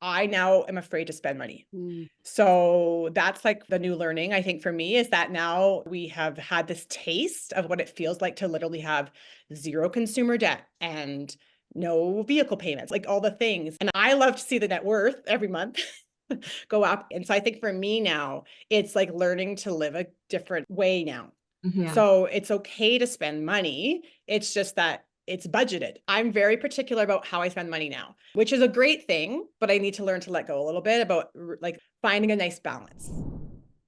I now am afraid to spend money. Mm. So that's like the new learning, I think, for me is that now we have had this taste of what it feels like to literally have zero consumer debt and no vehicle payments, like all the things. And I love to see the net worth every month go up. And so I think for me now, it's like learning to live a different way now. Yeah. So it's okay to spend money. It's just that it's budgeted. I'm very particular about how I spend money now, which is a great thing, but I need to learn to let go a little bit about like finding a nice balance.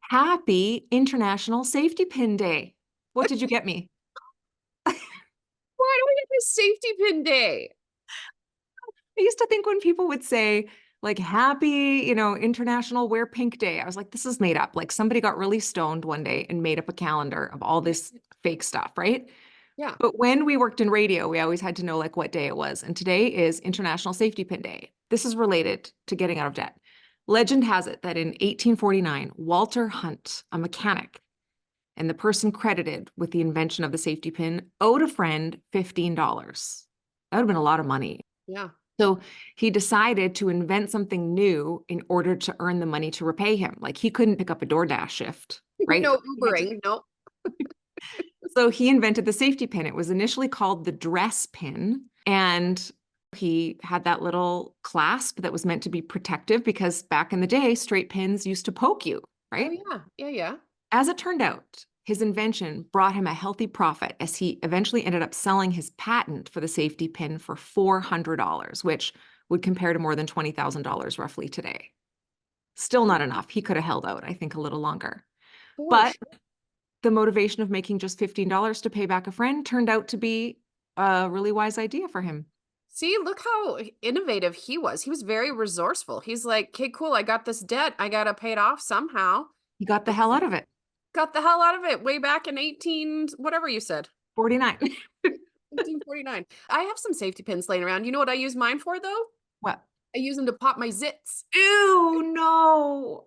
Happy International Safety Pin Day. What did you get me? Why do we get this safety pin day? I used to think when people would say, like, happy, International Wear Pink Day, I was like, this is made up. Like, somebody got really stoned one day and made up a calendar of all this fake stuff, right? Yeah. But when we worked in radio, we always had to know, like, what day it was. And today is International Safety Pin Day. This is related to getting out of debt. Legend has it that in 1849, Walter Hunt, a mechanic, and the person credited with the invention of the safety pin, owed a friend $15. That would have been a lot of money. Yeah. So he decided to invent something new in order to earn the money to repay him. Like, he couldn't pick up a DoorDash shift, right? No Ubering. No. So he invented the safety pin. It was initially called the dress pin. And he had that little clasp that was meant to be protective because back in the day, straight pins used to poke you, right? Oh, yeah. Yeah. Yeah. As it turned out, his invention brought him a healthy profit as he eventually ended up selling his patent for the safety pin for $400, which would compare to more than $20,000 roughly today. Still not enough. He could have held out, I think, a little longer. But the motivation of making just $15 to pay back a friend turned out to be a really wise idea for him. See, look how innovative he was. He was very resourceful. He's like, okay, cool. I got this debt. I got to pay it off somehow. He got the hell out of it. Got the hell out of it way back in 18, whatever you said. 49. 1849. I have some safety pins laying around. You know what I use mine for though? What? I use them to pop my zits. Ew, no.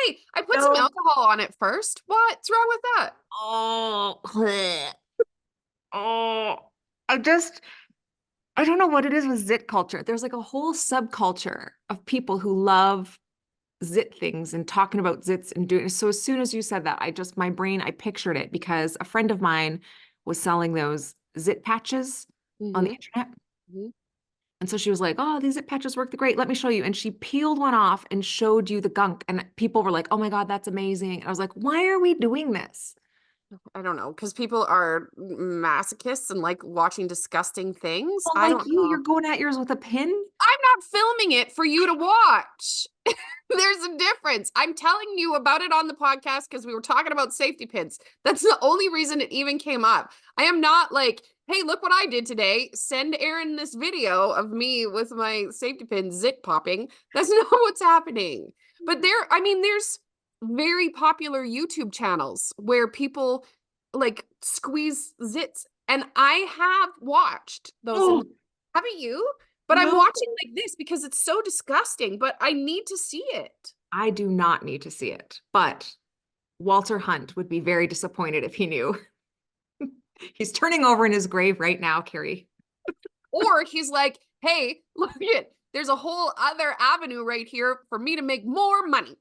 Hey, I put some alcohol on it first. What's wrong with that? Oh, oh, I don't know what it is with zit culture. There's like a whole subculture of people who love zit things and talking about zits and doing it. So as soon as you said that, my brain, I pictured it because a friend of mine was selling those zit patches on the internet. Mhm. And so she was like, oh, these zit patches work great. Let me show you. And she peeled one off and showed you the gunk. And people were like, oh my God, that's amazing. And I was like, why are we doing this? I don't know, because people are masochists and like watching disgusting things. Well, I like don't you, know. you're going at yours with a pin. I'm not filming it for you to watch. There's a difference. I'm telling you about it on the podcast because we were talking about safety pins. That's the only reason it even came up. I am not like, hey, look what I did today. Send Erin this video of me with my safety pin zit popping. That's not what's happening. But there's very popular YouTube channels where people like squeeze zits. And I have watched those. Oh, Haven't you? But I'm no. watching like this because it's so disgusting, but I need to see it. I do not need to see it, but Walter Hunt would be very disappointed if he knew. He's turning over in his grave right now, Carrie. Or he's like, hey, look it. There's a whole other avenue right here for me to make more money.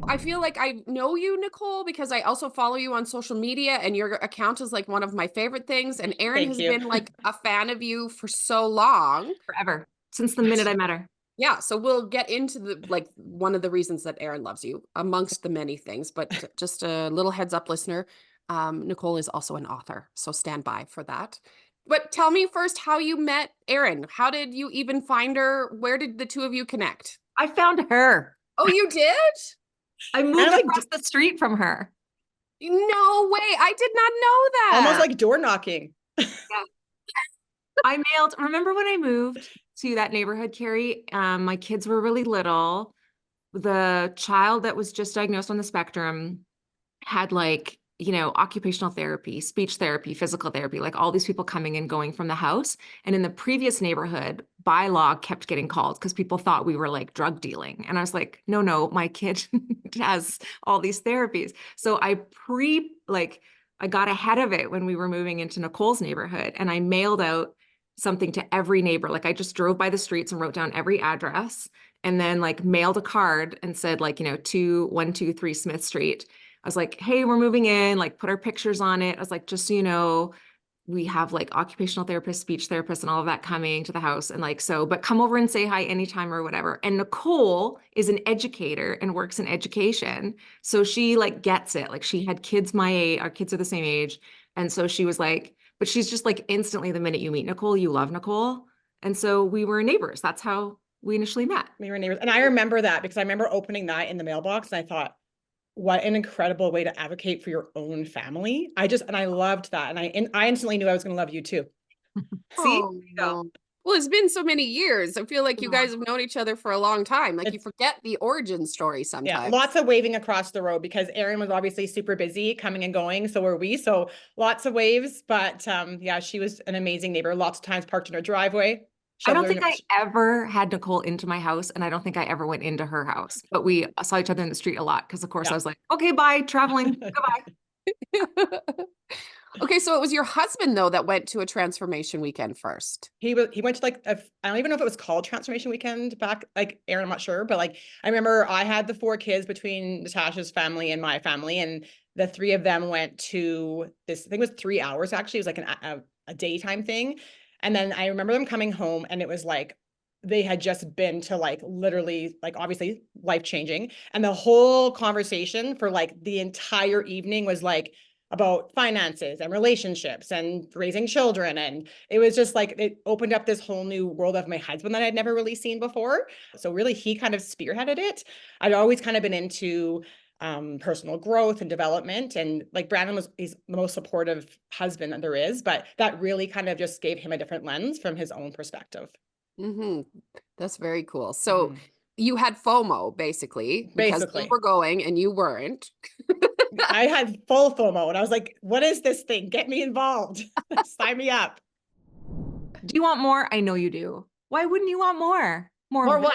I feel like I know you, Nicole, because I also follow you on social media and your account is like one of my favorite things. And Erin has been like a fan of you for so long. Forever. Since the minute I met her. Yeah, so we'll get into the like one of the reasons that Erin loves you amongst the many things, but just a little heads up, listener. Nicole is also an author, so stand by for that. But tell me first how you met Erin. How did you even find her? Where did the two of you connect? I found her. Oh, you did? I moved across the street from her. No way. I did not know that. Almost like door knocking. Yeah. Remember when I moved to that neighborhood, Carrie? My kids were really little. The child that was just diagnosed on the spectrum had occupational therapy, speech therapy, physical therapy, like all these people coming and going from the house. And in the previous neighborhood, by law kept getting called because people thought we were like drug dealing. And I was like, no, my kid has all these therapies. So I got ahead of it when we were moving into Nicole's neighborhood and I mailed out something to every neighbor. Like I just drove by the streets and wrote down every address and then like mailed a card and said like, 123 Smith Street. I was like, hey, we're moving in, like put our pictures on it. I was like, just so you know, we have like occupational therapists, speech therapists, and all of that coming to the house. And like, so, but come over and say hi anytime or whatever. And Nicole is an educator and works in education. So she like gets it. Like she had kids my age, our kids are the same age. And so she was like, but she's just like instantly the minute you meet Nicole, you love Nicole. And so we were neighbors. That's how we initially met. We were neighbors. And I remember that because I remember opening that in the mailbox and I thought, what an incredible way to advocate for your own family. And I loved that. And I instantly knew I was going to love you too. See? Oh, no. Well, it's been so many years. I feel like you guys have known each other for a long time. Like you forget the origin story sometimes. Yeah, lots of waving across the road because Erin was obviously super busy coming and going. So were we. So lots of waves. But yeah, she was an amazing neighbor. Lots of times parked in her driveway. I don't think I ever had Nicole into my house, and I don't think I ever went into her house, but we saw each other in the street a lot because, of course, I was like, okay, bye, traveling, goodbye. Okay, so it was your husband, though, that went to a transformation weekend first. He went to like, I don't even know if it was called transformation weekend back, like Erin, I'm not sure, but like, I remember I had the 4 kids between Natasha's family and my family, and the 3 of them went to this, I think it was 3 hours actually. It was like a daytime thing. And then I remember them coming home and it was like, they had just been to like literally like obviously life changing. And the whole conversation for like the entire evening was like about finances and relationships and raising children. And it was just like, it opened up this whole new world of my husband that I'd never really seen before. So really he kind of spearheaded it. I'd always kind of been into personal growth and development. And like Brandon he's the most supportive husband that there is, but that really kind of just gave him a different lens from his own perspective. That's very cool. So you had FOMO basically because they were going and you weren't. I had full FOMO and I was like, what is this thing? Get me involved. Sign me up. Do you want more? I know you do. Why wouldn't you want more? More what?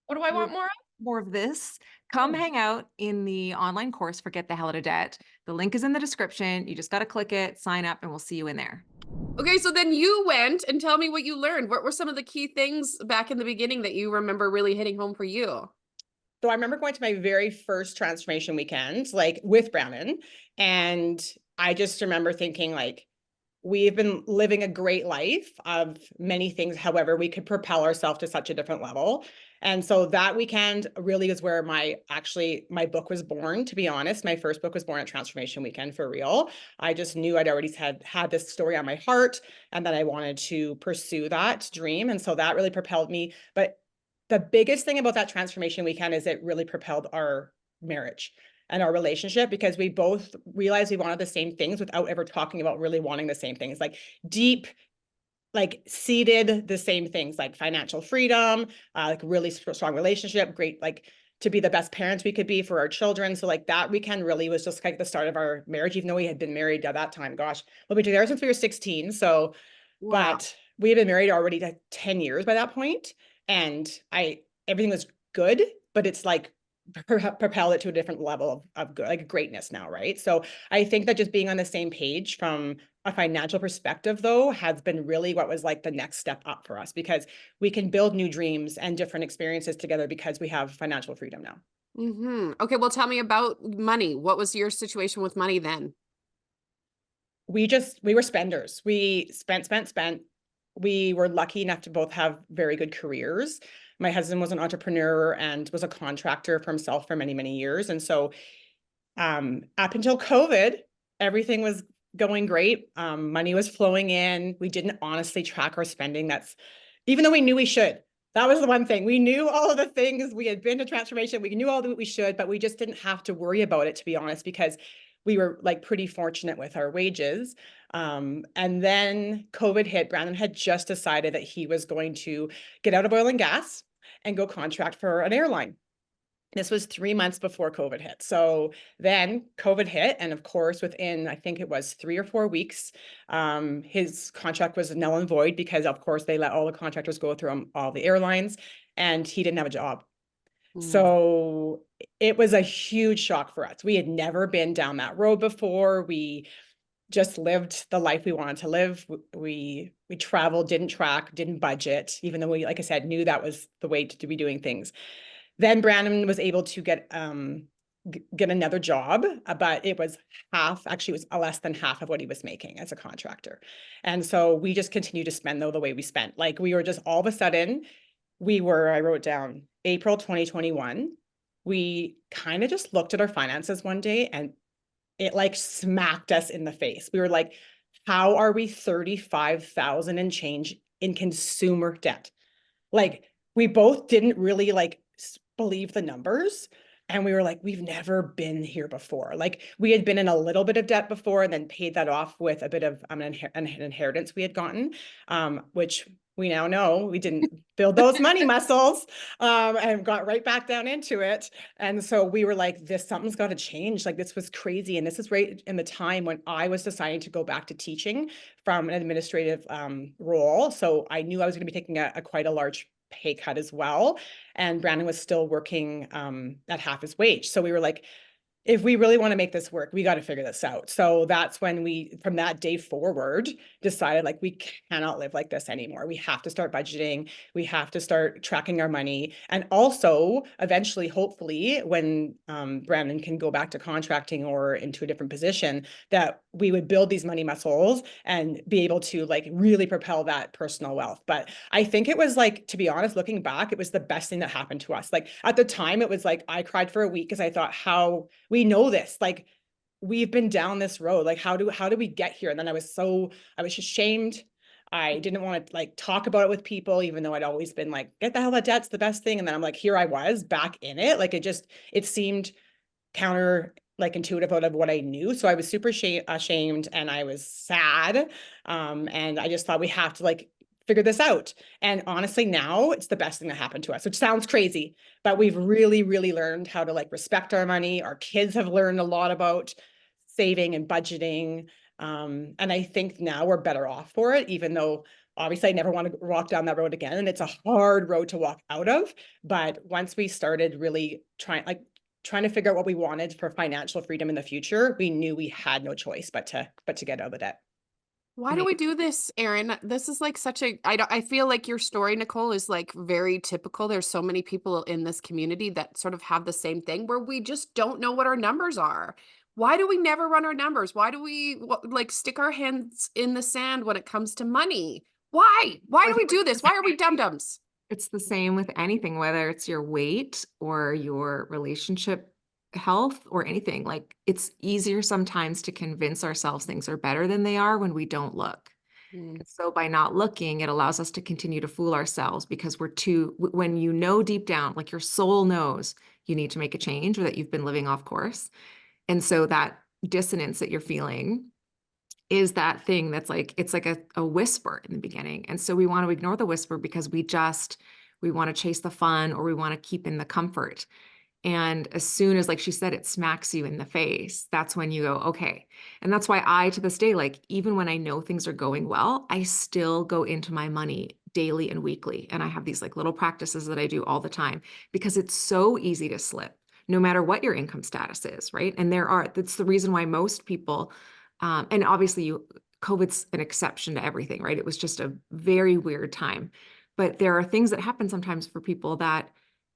What do I want more of? More of this. Come hang out in the online course for Get the Hell Out of Debt. The link is in the description. You just got to click it, sign up, and we'll see you in there. Okay, so then you went and tell me what you learned. What were some of the key things back in the beginning that you remember really hitting home for you? So I remember going to my very first transformation weekend, like with Brandon. And I just remember thinking like, we've been living a great life of many things. However, we could propel ourselves to such a different level. And so that weekend really is where my book was born, to be honest. My first book was born at Transformation Weekend for real. I just knew I'd already had this story on my heart and that I wanted to pursue that dream. And so that really propelled me. But the biggest thing about that Transformation Weekend is it really propelled our marriage and our relationship because we both realized we wanted the same things without ever talking about really wanting the same things, like deep, like seated the same things, like financial freedom, like really strong relationship, great, like to be the best parents we could be for our children. So like that weekend really was just like the start of our marriage, even though we had been married at that time. Gosh, we've been together since we were 16. So, wow. But we had been married already to 10 years by that point. And everything was good, but it's like propelled it to a different level of good, like greatness now, right? So I think that just being on the same page from a financial perspective, though, has been really what was like the next step up for us because we can build new dreams and different experiences together because we have financial freedom now. Okay, well, tell me about money. What was your situation with money then? We were spenders. We spent. We were lucky enough to both have very good careers. My husband was an entrepreneur and was a contractor for himself for many, many years. And so up until COVID, everything was going great. Money was flowing in. We didn't honestly track our spending. Even though we knew we should. That was the one thing. We knew all of the things. We had been to transformation. We knew all that we should, but we just didn't have to worry about it, to be honest, because we were like pretty fortunate with our wages. And then COVID hit. Brandon had just decided that he was going to get out of oil and gas and go contract for an airline. This was 3 months before COVID hit. So then COVID hit. And of course, within, I think it was 3 or 4 weeks, his contract was null and void because of course they let all the contractors go through all the airlines and he didn't have a job. So it was a huge shock for us. We had never been down that road before. We just lived the life we wanted to live. We traveled, didn't track, didn't budget, even though we, like I said, knew that was the way to be doing things. Then Brandon was able to get another job, but it was half, actually it was less than half of what he was making as a contractor. And so we just continued to spend though the way we spent. Like we were just all of a sudden, I wrote down April 2021. We kind of just looked at our finances one day and it like smacked us in the face. We were like, how are we 35,000 and change in consumer debt? Like we both didn't really like believe the numbers. And we were like, we've never been here before. Like we had been in a little bit of debt before and then paid that off with a bit of an inheritance we had gotten, which we now know we didn't build those money muscles, and got right back down into it. And so we were like, something's got to change. Like this was crazy. And this is right in the time when I was deciding to go back to teaching from an administrative role. So I knew I was going to be taking quite a large pay cut as well. And Brandon was still working at half his wage. So we were like, if we really want to make this work, we got to figure this out. So that's when we, from that day forward, decided like we cannot live like this anymore. We have to start budgeting. We have to start tracking our money. And also eventually, hopefully, when Brandon can go back to contracting or into a different position, that we would build these money muscles and be able to like really propel that personal wealth. But I think it was like, to be honest, looking back, it was the best thing that happened to us. Like at the time, it was like, I cried for a week because I thought, how we know this, like we've been down this road, like how do we get here? And then I was ashamed. I didn't want to like talk about it with people, even though I'd always been like, get the hell out of debt's the best thing. And then I'm like, here I was back in it. Like it seemed counter like intuitive out of what I knew. So I was super ashamed and I was sad. And I just thought we have to like figure this out. And honestly, now it's the best thing that happened to us, which sounds crazy, but we've really, really learned how to like respect our money. Our kids have learned a lot about saving and budgeting. And I think now we're better off for it, even though obviously I never want to walk down that road again. And it's a hard road to walk out of. But once we started really trying to figure out what we wanted for financial freedom in the future, we knew we had no choice but to get out of the debt. Why do we do this, Erin? This is like I feel like your story, Nicole, is like very typical. There's so many people in this community that sort of have the same thing where we just don't know what our numbers are. Why do we never run our numbers? Why do we like stick our hands in the sand when it comes to money? Why? Why do we do this? Why are we dum-dums? It's the same with anything, whether it's your weight or your relationship health or anything. Like it's easier sometimes to convince ourselves things are better than they are when we don't look. And so by not looking, it allows us to continue to fool ourselves because when you know deep down, like your soul knows you need to make a change or that you've been living off course. And so that dissonance that you're feeling is that thing that's like, it's like a whisper in the beginning. And so we want to ignore the whisper because we want to chase the fun or we want to keep in the comfort. And as soon as, like she said, it smacks you in the face, that's when you go, okay. And that's why I, to this day, like, even when I know things are going well, I still go into my money daily and weekly. And I have these like little practices that I do all the time because it's so easy to slip no matter what your income status is, right? And that's the reason why most people, and obviously COVID's an exception to everything, right? It was just a very weird time. But there are things that happen sometimes for people that,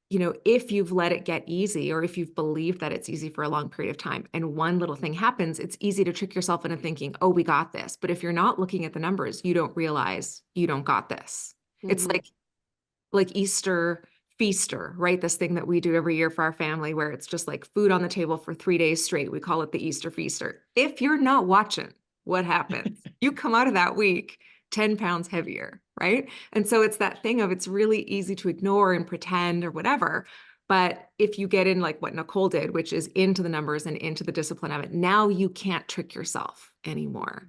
if you've let it get easy or if you've believed that it's easy for a long period of time and one little thing happens, it's easy to trick yourself into thinking, oh, we got this. But if you're not looking at the numbers, you don't realize you don't got this. It's like Easter feaster, right? This thing that we do every year for our family where it's just like food on the table for 3 days straight. We call it the Easter feaster. If you're not watching what happens, you come out of that week 10 pounds heavier, right? And so it's that thing of it's really easy to ignore and pretend or whatever. But if you get in like what Nicole did, which is into the numbers and into the discipline of it, now you can't trick yourself anymore.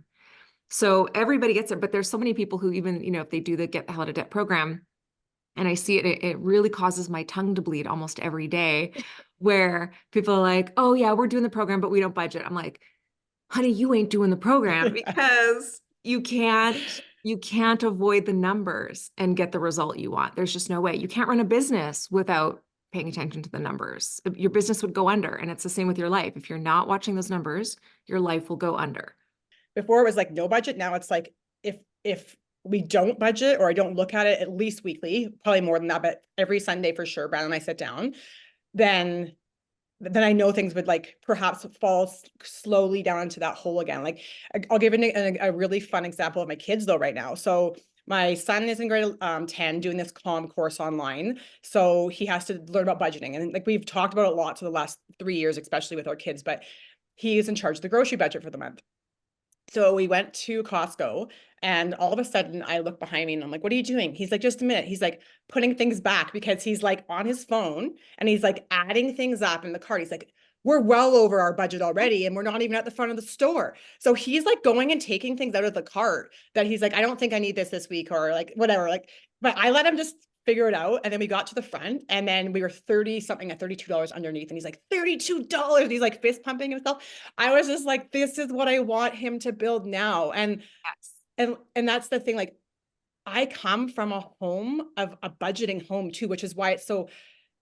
So everybody gets it, but there's so many people who even, if they do the Get the Hell Out of Debt program, and I see it, it really causes my tongue to bleed almost every day where people are like, oh yeah, we're doing the program, but we don't budget. I'm like, honey, you ain't doing the program because you can't avoid the numbers and get the result you want. There's just no way. You can't run a business without paying attention to the numbers. Your business would go under. And it's the same with your life. If you're not watching those numbers, your life will go under. before it was like no budget. Now it's like, if we don't budget or I don't look at it at least weekly, probably more than that, but every Sunday for sure, Brad and I sit down, then I know things would like perhaps fall slowly down into that hole again. Like I'll give a really fun example of my kids though right now. So my son is in grade 10 doing this calm course online. So he has to learn about budgeting. And like we've talked about it a lot for the last 3 years, especially with our kids, but he is in charge of the grocery budget for the month. So we went to Costco and all of a sudden I look behind me and I'm like, what are you doing? He's like, just a minute. He's like putting things back because he's like on his phone and he's like adding things up in the cart. He's like, we're well over our budget already and we're not even at the front of the store. So he's like going and taking things out of the cart that he's like, I don't think I need this week or like whatever. Like, but I let him just figure it out. And then we got to the front and then we were 30 something at $32 underneath. And he's like, $32. He's like fist pumping himself. I was just like, this is what I want him to build now. And that's the thing. Like I come from a home of a budgeting home too, which is why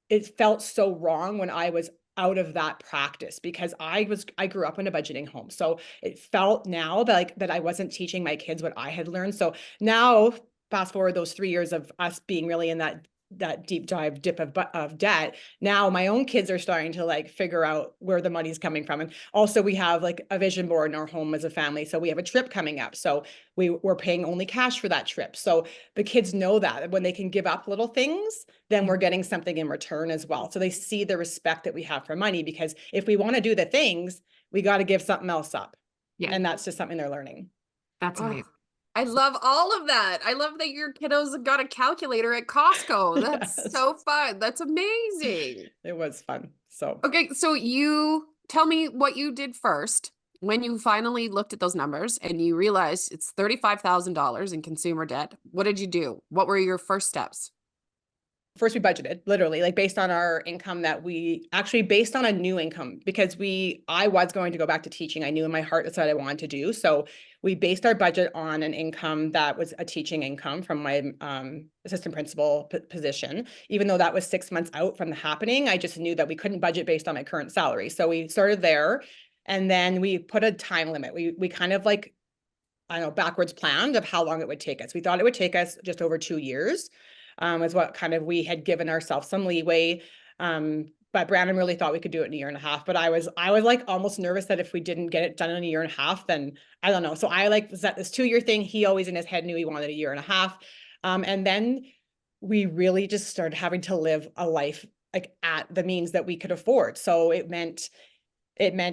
it felt so wrong when I was out of that practice because I grew up in a budgeting home. So it felt now that I wasn't teaching my kids what I had learned. So now fast forward those 3 years of us being really in that deep dive dip of debt. Now my own kids are starting to like figure out where the money's coming from. And also we have like a vision board in our home as a family. So we have a trip coming up. So we're paying only cash for that trip. So the kids know that when they can give up little things, then we're getting something in return as well. So they see the respect that we have for money, because if we want to do the things, we got to give something else up. Yeah. And that's just something they're learning. That's amazing. I love all of that. I love that your kiddos got a calculator at Costco. That's Yes. so fun. That's amazing. It was fun. So Okay, so you tell me what you did first when you finally looked at those numbers and you realized it's $35,000 in consumer debt. What did you do? What were your first steps? first we budgeted literally like based on our income, that we actually based on a new income, because I was going to go back to teaching. I knew in my heart that's what I wanted to do. So we based our budget on an income that was a teaching income from my assistant principal position. Even though that was 6 months out from the happening, I just knew that we couldn't budget based on my current salary. So we started there, and then we put a time limit. We kind of like, I don't know, backwards planned of how long it would take us. We thought it would take us just over 2 years. Is what kind of we had given ourselves some leeway. But Brandon really thought we could do it in a year and a half. But I was like almost nervous that if we didn't get it done in a year and a half, then I don't know. So I like was at this 2-year thing. He always in his head knew he wanted a year and a half. And then we really just started having to live a life like at the means that we could afford. So it meant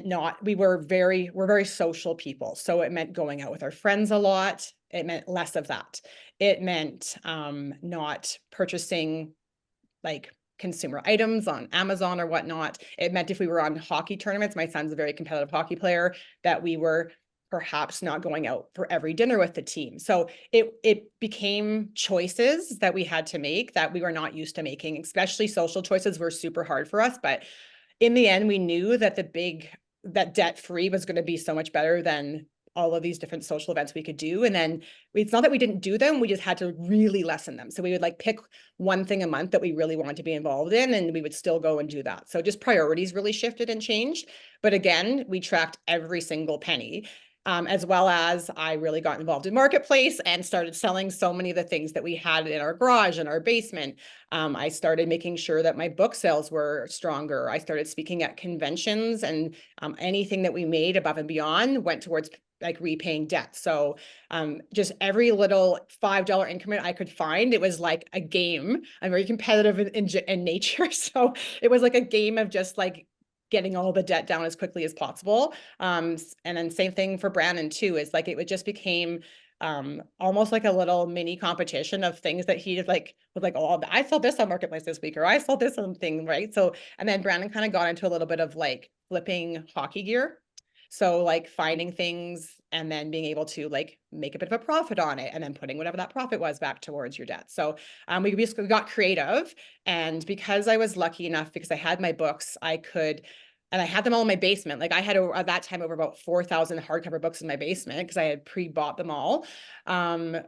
not, we're very social people. So it meant going out with our friends a lot. It meant less of that. It meant not purchasing like consumer items on Amazon or whatnot. It meant if we were on hockey tournaments, my son's a very competitive hockey player, that we were perhaps not going out for every dinner with the team. So it became choices that we had to make that we were not used to making, especially social choices were super hard for us. But in the end, we knew that that debt-free was going to be so much better than all of these different social events we could do. And then it's not that we didn't do them, we just had to really lessen them. So we would like pick one thing a month that we really wanted to be involved in, and we would still go and do that. So just priorities really shifted and changed. But again, we tracked every single penny. As well as I really got involved in Marketplace and started selling so many of the things that we had in our garage and our basement. I started making sure that my book sales were stronger. I started speaking at conventions, and anything that we made above and beyond went towards like repaying debt. So just every little $5 increment I could find, it was like a game. I'm very competitive in nature. So it was like a game of just like getting all the debt down as quickly as possible. And then same thing for Brandon too, is like, it just became almost like a little mini competition of things that he like, was like, oh, I sold this on Marketplace this week, or I sold this on thing, right? So, and then Brandon kind of got into a little bit of like flipping hockey gear. So like finding things and then being able to like make a bit of a profit on it, and then putting whatever that profit was back towards your debt. So we basically got creative. And because I was lucky enough, because I had my books, I could And I had them all in my basement. Like I had at that time over about 4,000 hardcover books in my basement because I had pre-bought them all,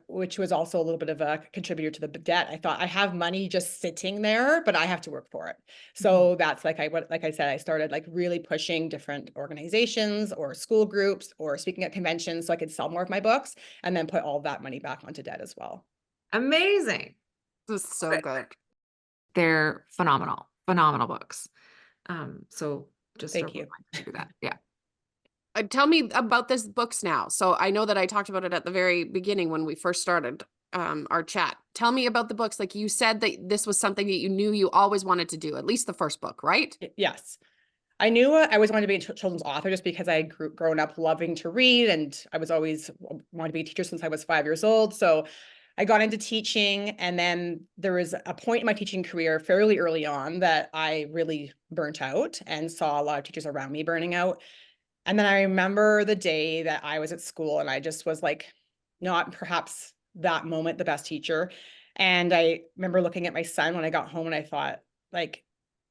which was also a little bit of a contributor to the debt. I thought I have money just sitting there, but I have to work for it. So that's like like I said, I started like really pushing different organizations or school groups or speaking at conventions so I could sell more of my books and then put all that money back onto debt as well. Amazing. This is so good. They're phenomenal books. So just Thank a you. reminder to do that. Yeah. Tell me about this books now. So I know that I talked about it at the very beginning when we first started our chat. Tell me about the books. Like you said that this was something that you knew you always wanted to do, at least the first book, right? Yes. I knew I always wanted to be a children's author just because I had grown up loving to read, and I was always wanted to be a teacher since I was 5 years old. So I got into teaching, and then there was a point in my teaching career fairly early on that I really burnt out and saw a lot of teachers around me burning out. And then I remember the day that I was at school and I just was like, not perhaps that moment the best teacher. And I remember looking at my son when I got home and I thought, like,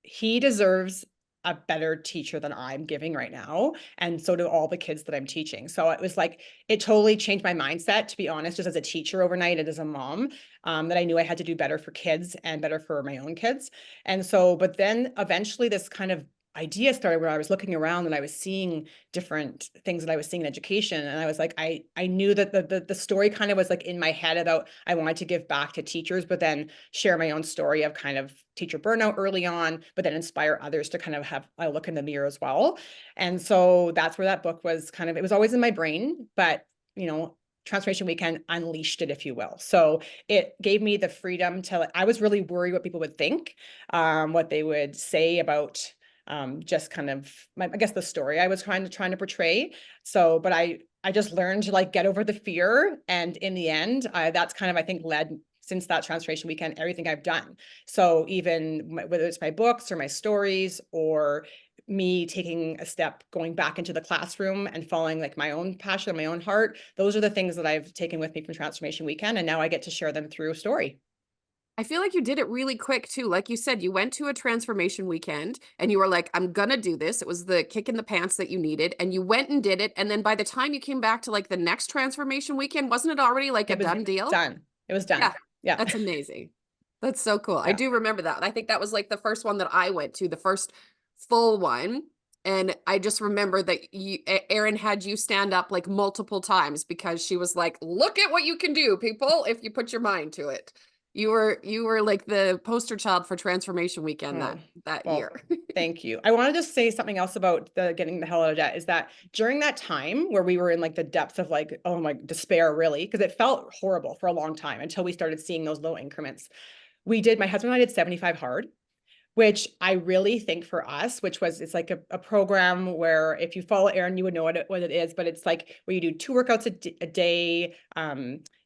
he deserves a better teacher than I'm giving right now. And so do all the kids that I'm teaching. So it was like, it totally changed my mindset, to be honest, just as a teacher overnight and as a mom, that I knew I had to do better for kids and better for my own kids. And so, but then eventually this kind of idea started where I was looking around and I was seeing different things that I was seeing in education. And I was like, I knew that the story kind of was like in my head about I wanted to give back to teachers, but then share my own story of kind of teacher burnout early on, but then inspire others to kind of have a look in the mirror as well. And so that's where that book was kind of, it was always in my brain, but Transformation Weekend unleashed it, if you will. So it gave me the freedom to, I was really worried what people would think, what they would say about just kind of I guess the story I was trying to portray. So, but I just learned to like get over the fear. And in the end, that's kind of, I think, led since that Transformation Weekend, everything I've done. So even whether it's my books or my stories or me taking a step, going back into the classroom and following like my own passion and my own heart, those are the things that I've taken with me from Transformation Weekend. And now I get to share them through story. I feel like you did it really quick too. Like you said, you went to a transformation weekend and you were like, I'm gonna do this. It was the kick in the pants that you needed. And you went and did it. And then by the time you came back to like the next transformation weekend, wasn't it already like a done deal? Done. It was done. Yeah. Yeah. That's amazing. That's so cool. I do remember that. I think that was like the first one that I went to, the first full one. And I just remember that Erin had you stand up like multiple times because she was like, look at what you can do, people, if you put your mind to it. You were like the poster child for Transformation Weekend that year. Thank you. I want to just say something else about the getting the hell out of debt is that during that time where we were in like the depths of like, oh my, despair really, because it felt horrible for a long time until we started seeing those low increments. My husband and I did 75 hard, which I really think for us, it's like a program where if you follow Erin, you would know what it is, but it's like where you do 2 workouts a day.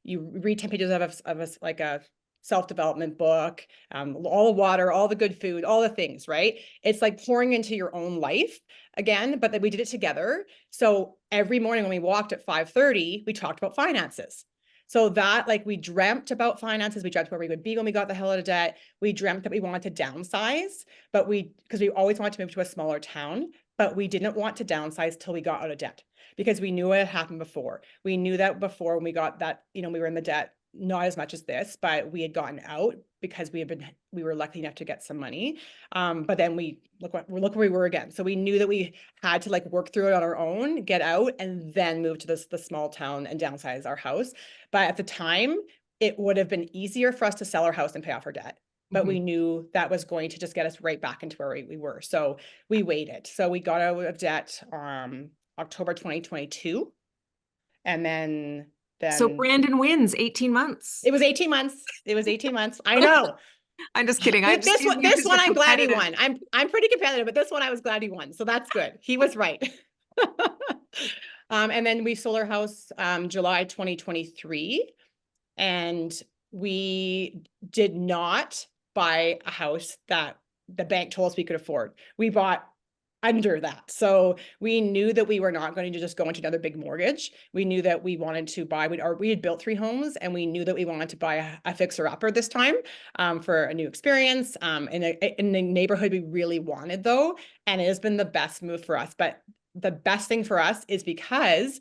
You read 10 pages of like a self-development book, all the water, all the good food, all the things, right? It's like pouring into your own life again, but then we did it together. So every morning when we walked at 5:30, we talked about finances. So that like we dreamt about finances, we dreamt where we would be when we got the hell out of debt. We dreamt that we wanted to downsize, but because we always wanted to move to a smaller town, but we didn't want to downsize till we got out of debt because we knew it had happened before. We knew that before when we got that, we were in the debt, not as much as this, but we had gotten out because we were lucky enough to get some money. But then look where we were again. So we knew that we had to like work through it on our own, get out, and then move to the small town and downsize our house. But at the time, it would have been easier for us to sell our house and pay off our debt. But we knew that was going to just get us right back into where we were. So we waited. So we got out of debt October 2022. And then So Brandon wins 18 months. It was 18 months. It was 18 months. I know. I'm just kidding. This one I'm glad he won. I'm pretty competitive, but this one I was glad he won. So that's good. He was right. And then we sold our house July 2023. And we did not buy a house that the bank told us we could afford. We bought under that. So we knew that we were not going to just go into another big mortgage. We knew that we wanted to buy, we had built 3 homes, and we knew that we wanted to buy a fixer upper this time, for a new experience, in the neighborhood we really wanted though. And it has been the best move for us. But the best thing for us is because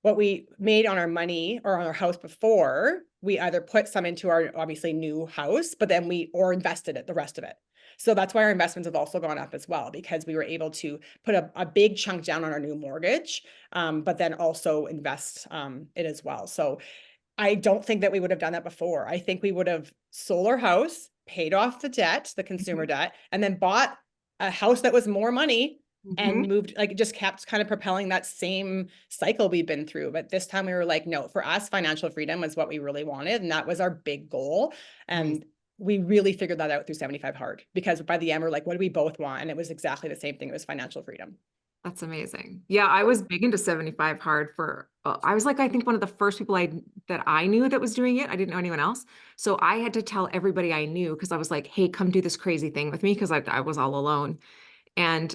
what we made on our money or on our house before, we either put some into our obviously new house, but then or invested it, the rest of it. So that's why our investments have also gone up as well, because we were able to put a big chunk down on our new mortgage, but then also invest it as well. So I don't think that we would have done that before. I think we would have sold our house, paid off the debt, the consumer debt, and then bought a house that was more money and moved, like just kept kind of propelling that same cycle we've been through. But this time we were like, no, for us, financial freedom was what we really wanted. And that was our big goal. And we really figured that out through 75 Hard, because by the end, we're like, what do we both want? And it was exactly the same thing. It was financial freedom. That's amazing. Yeah, I was big into 75 Hard for, I was like, I think one of the first people that I knew that was doing it. I didn't know anyone else. So I had to tell everybody I knew, because I was like, hey, come do this crazy thing with me, because I was all alone. And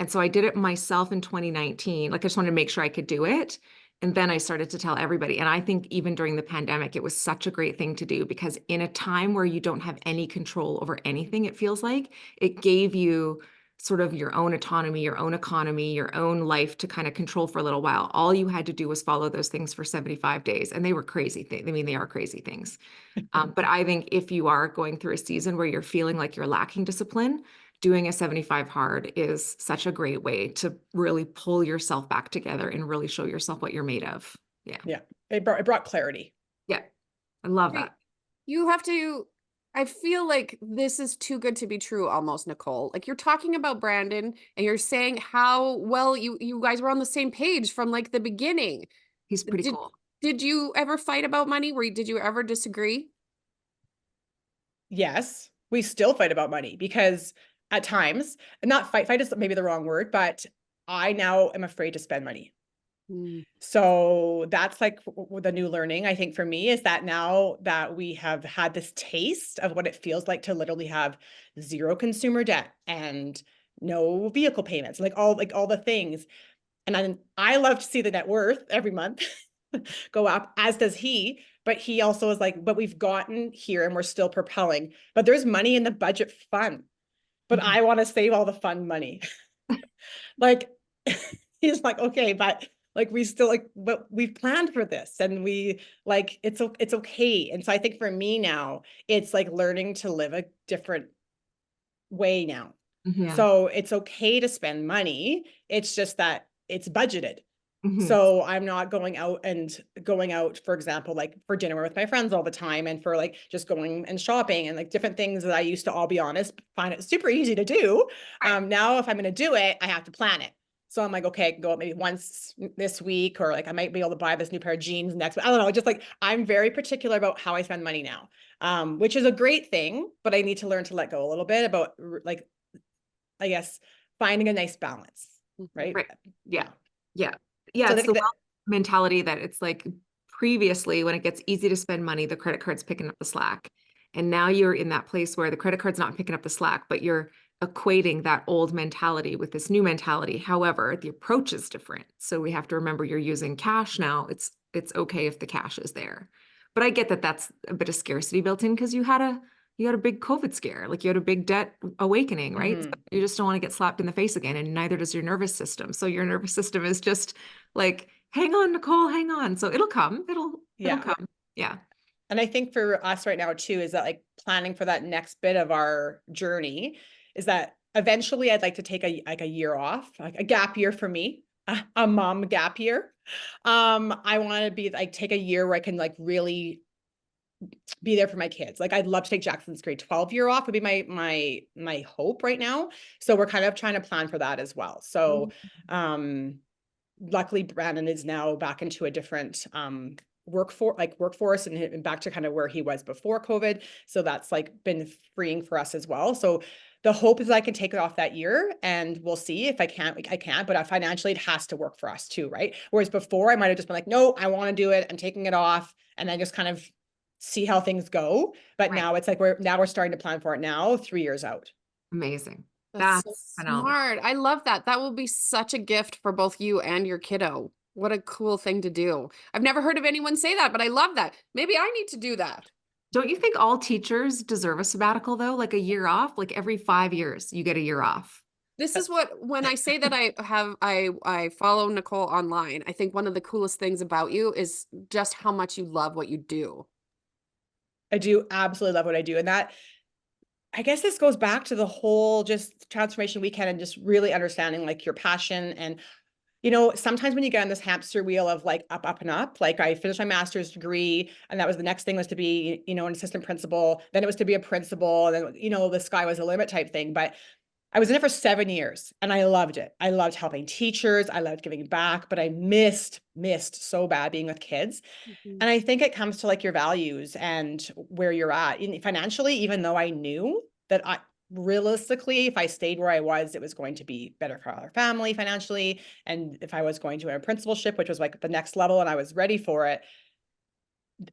so I did it myself in 2019. Like, I just wanted to make sure I could do it. And then I started to tell everybody. And I think even during the pandemic, it was such a great thing to do, because in a time where you don't have any control over anything, it feels like it gave you sort of your own autonomy, your own economy, your own life to kind of control for a little while. All you had to do was follow those things for 75 days. And they were crazy things. I mean, they are crazy things. But I think if you are going through a season where you're feeling like you're lacking discipline, doing a 75 Hard is such a great way to really pull yourself back together and really show yourself what you're made of. Yeah. Yeah. It brought clarity. Yeah. I love that. You have to, I feel like this is too good to be true almost, Nicole. Like, you're talking about Brandon and you're saying how well you guys were on the same page from like the beginning. He's pretty cool. Did you ever fight about money? Did you ever disagree? Yes, we still fight about money, because at times, not fight is maybe the wrong word, but I now am afraid to spend money. So that's like the new learning, I think, for me, is that now that we have had this taste of what it feels like to literally have zero consumer debt and no vehicle payments, like all the things. And I love to see the net worth every month go up, as does he. But he also is like, but we've gotten here and we're still propelling. But there's money in the budget fund. But I want to save all the fun money. Like, he's like, okay, but like, we still like, but we've planned for this, and we like, it's okay. And so I think for me now, it's like learning to live a different way now. So it's okay to spend money. It's just that it's budgeted. So I'm not going out, for example, like for dinner with my friends all the time, and for like just going and shopping and like different things that I used to, I'll be honest, find it super easy to do. Now if I'm going to do it, I have to plan it. So I'm like, okay, I can go out maybe once this week, or like I might be able to buy this new pair of jeans next week. I don't know. Just like, I'm very particular about how I spend money now, which is a great thing, but I need to learn to let go a little bit about, like, I guess, finding a nice balance. Right. Yeah. Yeah. Yeah. So it's the mentality that it's like, previously, when it gets easy to spend money, the credit card's picking up the slack. And now you're in that place where the credit card's not picking up the slack, but you're equating that old mentality with this new mentality. However, the approach is different. So we have to remember, you're using cash now. It's okay if the cash is there. But I get that that's a bit of scarcity built in, because you had a big COVID scare, like you had a big debt awakening, right? So you just don't want to get slapped in the face again, and neither does your nervous system. So your nervous system is just like, hang on, Nicole, hang on. So it'll come. It'll come. Yeah. And I think for us right now too, is that like planning for that next bit of our journey is that eventually I'd like to take a year off, like a gap year for me, a mom gap year. I want to be like, take a year where I can like really be there for my kids. Like, I'd love to take Jackson's grade 12 year off, would be my hope right now. So we're kind of trying to plan for that as well. So, luckily Brandon is now back into a different, workforce and back to kind of where he was before COVID. So that's like been freeing for us as well. So the hope is I can take it off that year, and we'll see. If I can't, I can't, but financially it has to work for us too. Right. Whereas before I might've just been like, no, I want to do it. I'm taking it off, and then just kind of see how things go. But now it's like, we're starting to plan for it now, 3 years out. Amazing. That's so That's phenomenal. smart. I love that. That will be such a gift for both you and your kiddo. What a cool thing to do. I've never heard of anyone say that, but I love that. Maybe I need to do that. Don't you think all teachers deserve a sabbatical though? Like a year off? Like every 5 years, you get a year off. This is what when I say that I follow Nicole online, I think one of the coolest things about you is just how much you love what you do. I do absolutely love what I do. And that, I guess this goes back to the whole just transformation weekend and just really understanding like your passion. And, sometimes when you get on this hamster wheel of like up, up and up, like I finished my master's degree and that was the next thing was to be, an assistant principal. Then it was to be a principal. And then, the sky was the limit type thing. But I was in it for 7 years and I loved it. I loved helping teachers. I loved giving back, but I missed so bad being with kids. Mhm. And I think it comes to like your values and where you're at financially, even though I knew that realistically, if I stayed where I was, it was going to be better for our family financially. And if I was going to a principalship, which was like the next level and I was ready for it,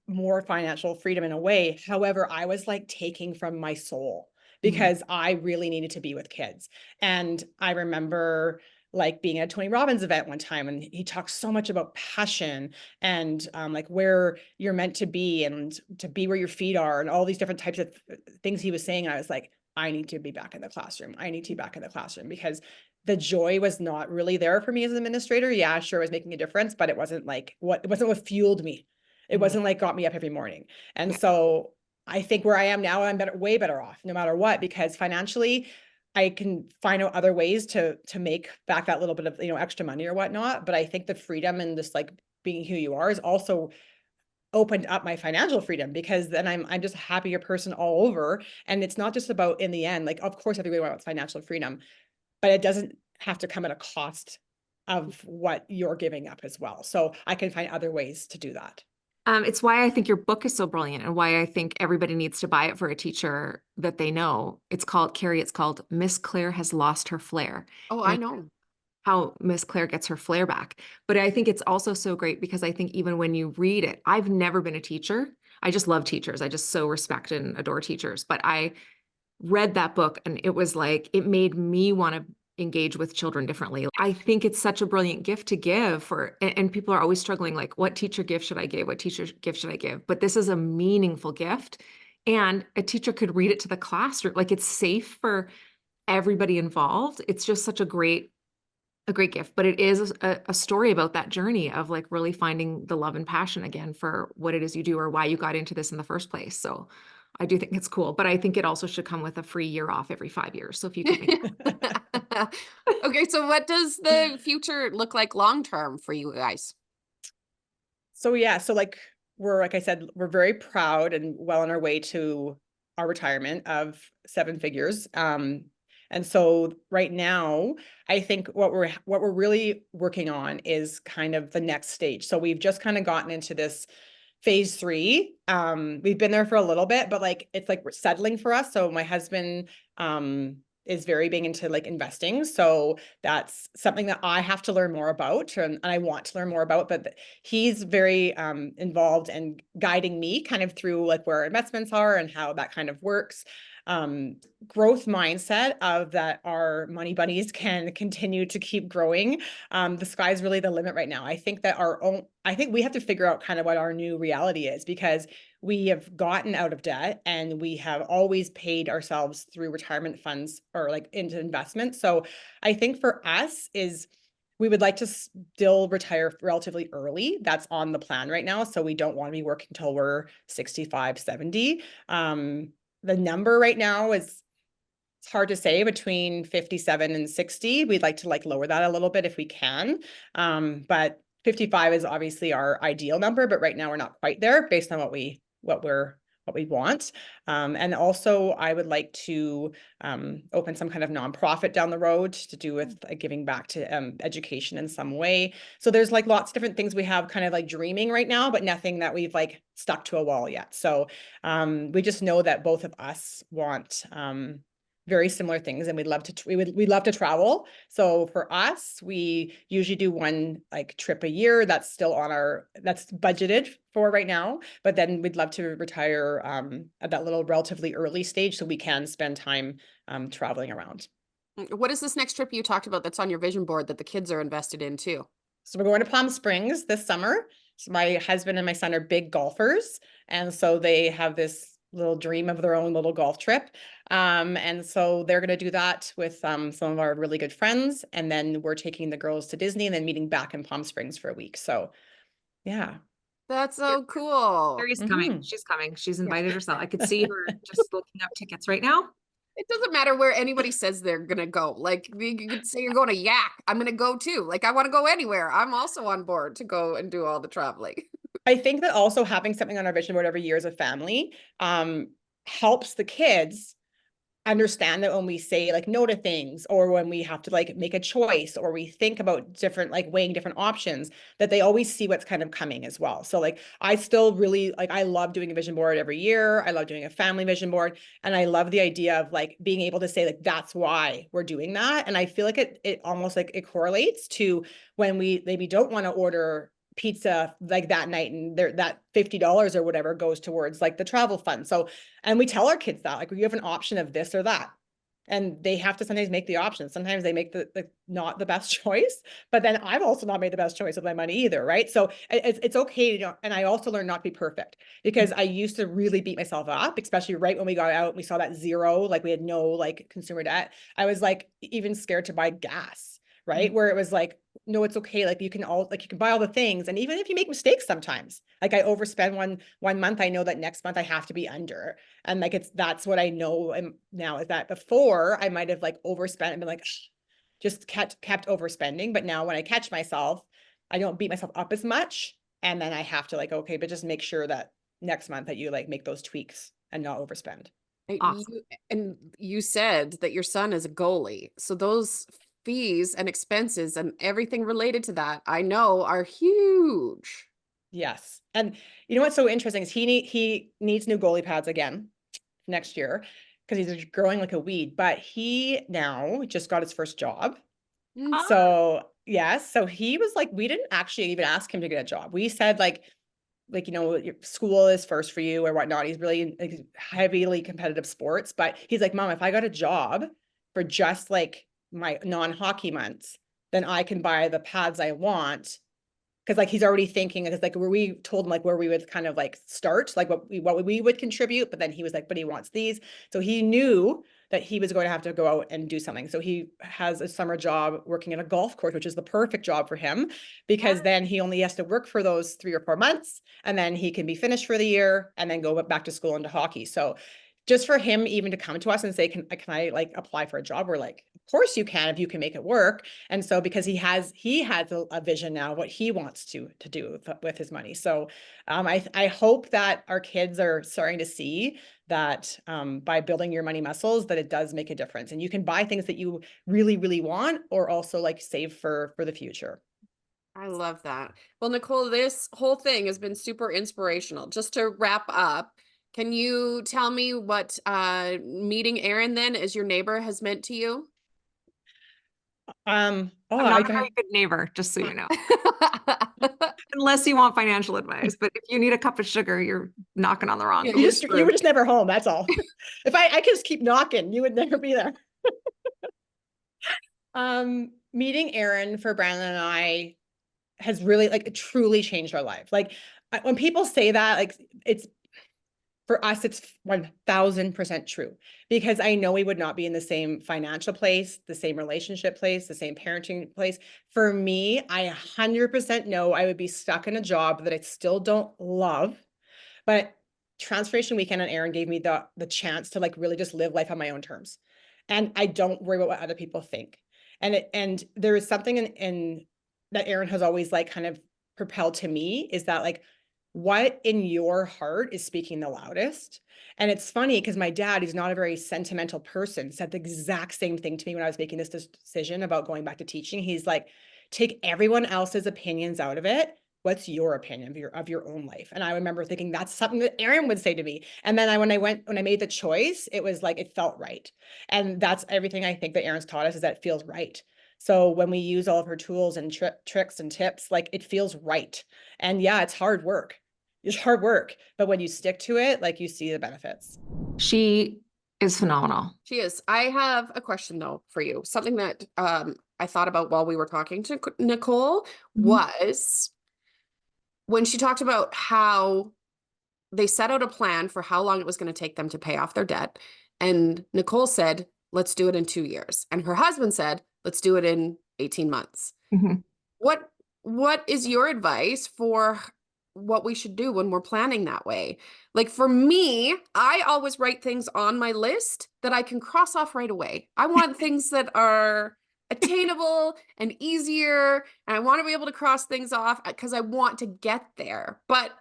more financial freedom in a way. However, I was like taking from my soul because I really needed to be with kids. And I remember like being at a Tony Robbins event one time and he talked so much about passion and like where you're meant to be and to be where your feet are and all these different types of things he was saying. I was like, I need to be back in the classroom. I need to be back in the classroom because the joy was not really there for me as an administrator. Yeah, sure, it was making a difference, but it wasn't what fueled me. It Mhm. wasn't like got me up every morning. And Yeah. so I think where I am now, I'm way better off no matter what, because financially I can find out other ways to make back that little bit of, extra money or whatnot. But I think the freedom and just like being who you are is also opened up my financial freedom because then I'm just a happier person all over. And it's not just about in the end, like of course everybody wants financial freedom, but it doesn't have to come at a cost of what you're giving up as well. So I can find other ways to do that. It's why I think your book is so brilliant and why I think everybody needs to buy it for a teacher that they know. It's called, Carrie, it's called Miss Claire Has Lost Her Flair. Oh, And I it's know. how Miss Claire gets her flair back. But I think it's also so great because I think even when you read it, I've never been a teacher. I just love teachers. I just so respect and adore teachers. But I read that book and it was like, it made me want to engage with children differently. I think it's such a brilliant gift to give and people are always struggling, like, what teacher gift should I give? What teacher gift should I give? But this is a meaningful gift. And a teacher could read it to the classroom. Like it's safe for everybody involved. It's just such a great gift, but it is a story about that journey of like really finding the love and passion again for what it is you do or why you got into this in the first place. So I do think it's cool, but I think it also should come with a free year off every 5 years. So if you could make Okay, so what does the future look like long term for you guys? So yeah, so like I said, we're very proud and well on our way to our retirement of 7 figures. And so right now, I think what we're really working on is kind of the next stage. So we've just kind of gotten into this phase 3. We've been there for a little bit, but like it's like we're settling for us. So my husband is very big into like investing. So that's something that I have to learn more about and I want to learn more about, but he's very involved and guiding me kind of through like where investments are and how that kind of works. Growth mindset of that our money bunnies can continue to keep growing. The sky's really the limit right now. I think that I think we have to figure out kind of what our new reality is because we have gotten out of debt and we have always paid ourselves through retirement funds or like into investments. So I think for us is we would like to still retire relatively early. That's on the plan right now. So we don't want to be working until we're 65, 70. The number right now is it's hard to say between 57 and 60. We'd like to like lower that a little bit if we can. But 55 is obviously our ideal number, but right now we're not quite there based on what we want. And also I would like to open some kind of nonprofit down the road to do with giving back to education in some way. So there's like lots of different things we have kind of like dreaming right now, but nothing that we've like stuck to a wall yet. So we just know that both of us want very similar things and we'd love to we'd love to travel. So for us, we usually do one like trip a year. That's still that's budgeted for right now, but then we'd love to retire at that little relatively early stage so we can spend time traveling around. What is this next trip you talked about that's on your vision board that the kids are invested in too? So we're going to Palm Springs this summer. So my husband and my son are big golfers. And so they have this little dream of their own little golf trip. And so they're going to do that with some of our really good friends. And then we're taking the girls to Disney and then meeting back in Palm Springs for a week. So yeah. That's so cool. Carrie's coming. Mhm. She's coming. She's invited herself. I could see her just looking up tickets right now. It doesn't matter where anybody says they're gonna go. Like you could say you're going to Yak. I'm gonna go too. Like I want to go anywhere. I'm also on board to go and do all the traveling. I think that also having something on our vision board every year as a family helps the kids understand that when we say like no to things, or when we have to like make a choice, or we think about different, like weighing different options, that they always see what's kind of coming as well. So like I still really like, I love doing a vision board every year. I love doing a family vision board. And I love the idea of like being able to say like, that's why we're doing that. And I feel like it almost like it correlates to when we maybe don't want to order pizza like that night, and that $50 or whatever goes towards like the travel fund. So, and we tell our kids that like, you have an option of this or that, and they have to sometimes make the option. Sometimes they make the not the best choice, but then I've also not made the best choice with my money either, right? So it's okay to, and I also learned not to be perfect, because I used to really beat myself up, especially right when we got out, we saw that zero, like we had no like consumer debt. I was like even scared to buy gas, right? Where it was like, no, it's okay. Like you can buy all the things. And even if you make mistakes sometimes, like I overspend one month, I know that next month I have to be under. And like, that's what I know now, is that before I might've like overspent and been like, just kept overspending. But now when I catch myself, I don't beat myself up as much. And then I have to like, okay, but just make sure that next month that you like make those tweaks and not overspend. Awesome. You said that your son is a goalie. So those fees and expenses and everything related to that, I know, are huge. Yes. And you know what's so interesting is he needs new goalie pads again next year, because he's growing like a weed, but he now just got his first job. Mm. So yes, so he was like, we didn't actually even ask him to get a job. We said like, you know, your school is first for you or whatnot. He's really like, heavily competitive sports, but he's like, Mom, if I got a job for just like my non-hockey months, then I can buy the pads I want. Cause like, he's already thinking, because like where we told him like where we would kind of like start, like what we would contribute, but then he was like, but he wants these. So he knew that he was going to have to go out and do something. So he has a summer job working at a golf course, which is the perfect job for him, because then he only has to work for those 3 or 4 months, and then he can be finished for the year and then go back to school into hockey. So just for him even to come to us and say, can I like apply for a job? We're like, of course you can, if you can make it work. And so because he has a vision now, what he wants to do with his money. So I hope that our kids are starting to see that by building your money muscles, that it does make a difference, and you can buy things that you really, really want, or also like save for the future. I love that. Well, Nicole, this whole thing has been super inspirational. Just to wrap up, can you tell me what meeting Erin then as your neighbor has meant to you? Oh, I'm not I a very got good neighbor, just so you know. Unless you want financial advice, but if you need a cup of sugar, you're knocking on the wrong Yeah, door. you were just never home. That's all. If I could just keep knocking, you would never be there. Meeting Erin for Brandon and I has really like it truly changed our life. Like when people say that, like it's for us, it's 1000% true, because I know we would not be in the same financial place, the same relationship place, the same parenting place. For me, I 100% know I would be stuck in a job that I still don't love, but Transformation Weekend and Erin gave me the chance to like really just live life on my own terms. And I don't worry about what other people think. And there is something in that Erin has always like kind of propelled to me, is that like, what in your heart is speaking the loudest? And it's funny because my dad, he's not a very sentimental person, said the exact same thing to me when I was making this decision about going back to teaching. He's like, take everyone else's opinions out of it. What's your opinion of your own life? And I remember thinking that's something that Erin would say to me. And then when I made the choice, it was like, it felt right. And that's everything I think that Erin's taught us, is that it feels right. So when we use all of her tools and tricks and tips, like it feels right. And yeah, it's hard work. It's hard work, but when you stick to it, like you see the benefits. She is phenomenal. She is. I have a question though for you. Something that I thought about while we were talking to Nicole was when she talked about how they set out a plan for how long it was going to take them to pay off their debt. And Nicole said, let's do it in 2 years. And her husband said, let's do it in 18 months. Mm-hmm. What is your advice for what we should do when we're planning that way? Like for me, I always write things on my list that I can cross off right away. I want things that are attainable and easier, and I want to be able to cross things off because I want to get there. But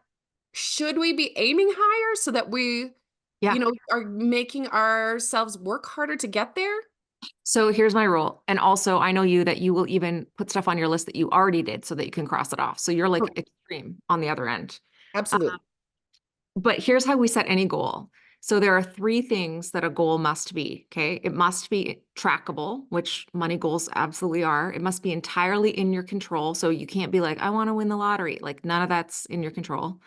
should we be aiming higher so that we, are making ourselves work harder to get there? So here's my rule. And also I know that you will even put stuff on your list that you already did so that you can cross it off. So you're like extreme on the other end. Absolutely. But here's how we set any goal. So there are 3 things that a goal must be, okay? It must be trackable, which money goals absolutely are. It must be entirely in your control. So you can't be like, I want to win the lottery. Like none of that's in your control.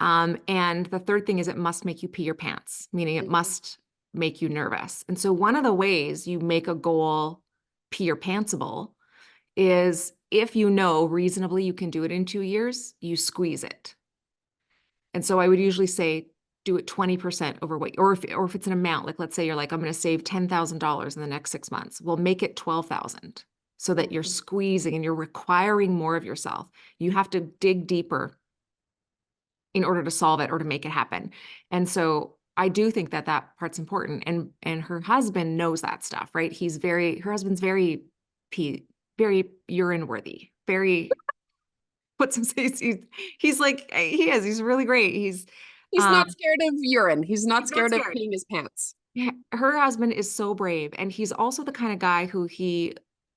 And the third thing is it must make you pee your pants, meaning it must make you nervous. And so one of the ways you make a goal pee your pantsable is if you know reasonably you can do it in 2 years, you squeeze it. And so I would usually say, do it 20% over what, or if it's an amount, like let's say you're like, I'm going to save $10,000 in the next 6 months. Well, make it 12,000 so that you're squeezing and you're requiring more of yourself. You have to dig deeper in order to solve it or to make it happen. And so I do think that that part's important. And her husband knows that stuff, right? Her husband's very urine worthy, very, he's like, he's really great. He's not scared of urine. He's not scared of peeing his pants. Yeah, her husband is so brave. And he's also the kind of guy who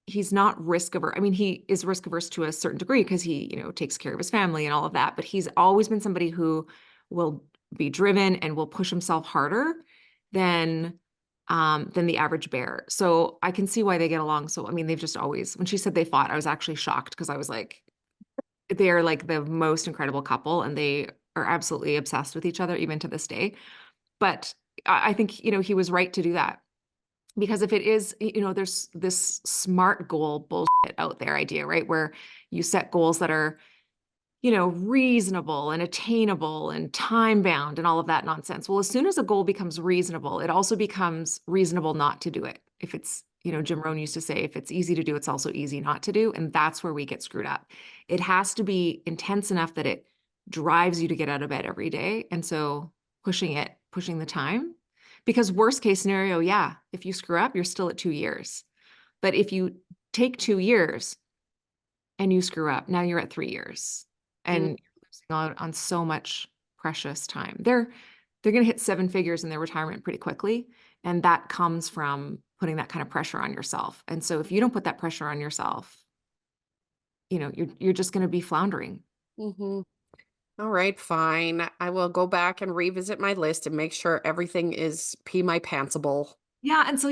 he's not risk averse. I mean, he is risk averse to a certain degree because he, takes care of his family and all of that, but he's always been somebody who will be driven and will push himself harder than the average bear. So I can see why they get along. So, I mean, they've just always, when she said they fought, I was actually shocked because I was like, they're like the most incredible couple and they are absolutely obsessed with each other even to this day. But I think, he was right to do that. Because if it is, there's this SMART goal bullshit out there idea, right? Where you set goals that are, reasonable and attainable and time bound and all of that nonsense. Well, as soon as a goal becomes reasonable, it also becomes reasonable not to do it. If it's, Jim Rohn used to say, if it's easy to do, it's also easy not to do. And that's where we get screwed up. It has to be intense enough that it drives you to get out of bed every day. And so pushing the time. Because worst case scenario, yeah, if you screw up, you're still at 2 years. But if you take 2 years and you screw up, now you're at 3 years and you're losing out on so much precious time. They're going to hit 7 figures in their retirement pretty quickly. And that comes from putting that kind of pressure on yourself. And so if you don't put that pressure on yourself, you're just going to be floundering. Mm-hmm. All right, fine. I will go back and revisit my list and make sure everything is pee my pantsable. Yeah. And so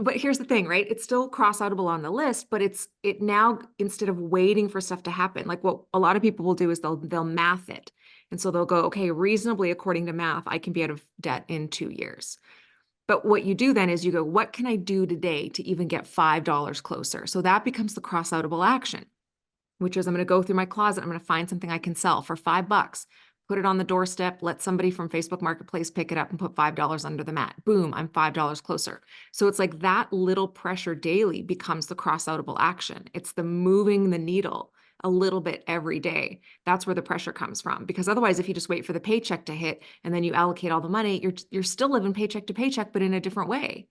but here's the thing, right? It's still cross-outable on the list, but it now, instead of waiting for stuff to happen, like what a lot of people will do is they'll math it. And so they'll go, okay, reasonably, according to math, I can be out of debt in 2 years. But what you do then is you go, what can I do today to even get $5 closer? So that becomes the cross-outable action, which is I'm going to go through my closet. I'm going to find something I can sell for $5, put it on the doorstep, let somebody from Facebook Marketplace pick it up and put $5 under the mat. Boom, I'm $5 closer. So it's like that little pressure daily becomes the cross-outable action. It's the moving the needle a little bit every day. That's where the pressure comes from. Because otherwise, if you just wait for the paycheck to hit and then you allocate all the money, you're still living paycheck to paycheck, but in a different way.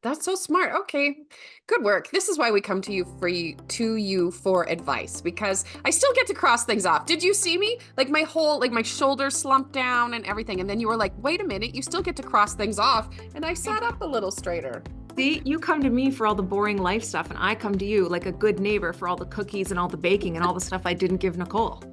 That's so smart. Okay, good work. This is why we come to you for advice, because I still get to cross things off. Did you see me? Like my shoulders slumped down and everything. And then you were like, wait a minute, you still get to cross things off. And I sat up a little straighter. See, you come to me for all the boring life stuff, and I come to you like a good neighbor for all the cookies and all the baking and all the stuff I didn't give Nicole.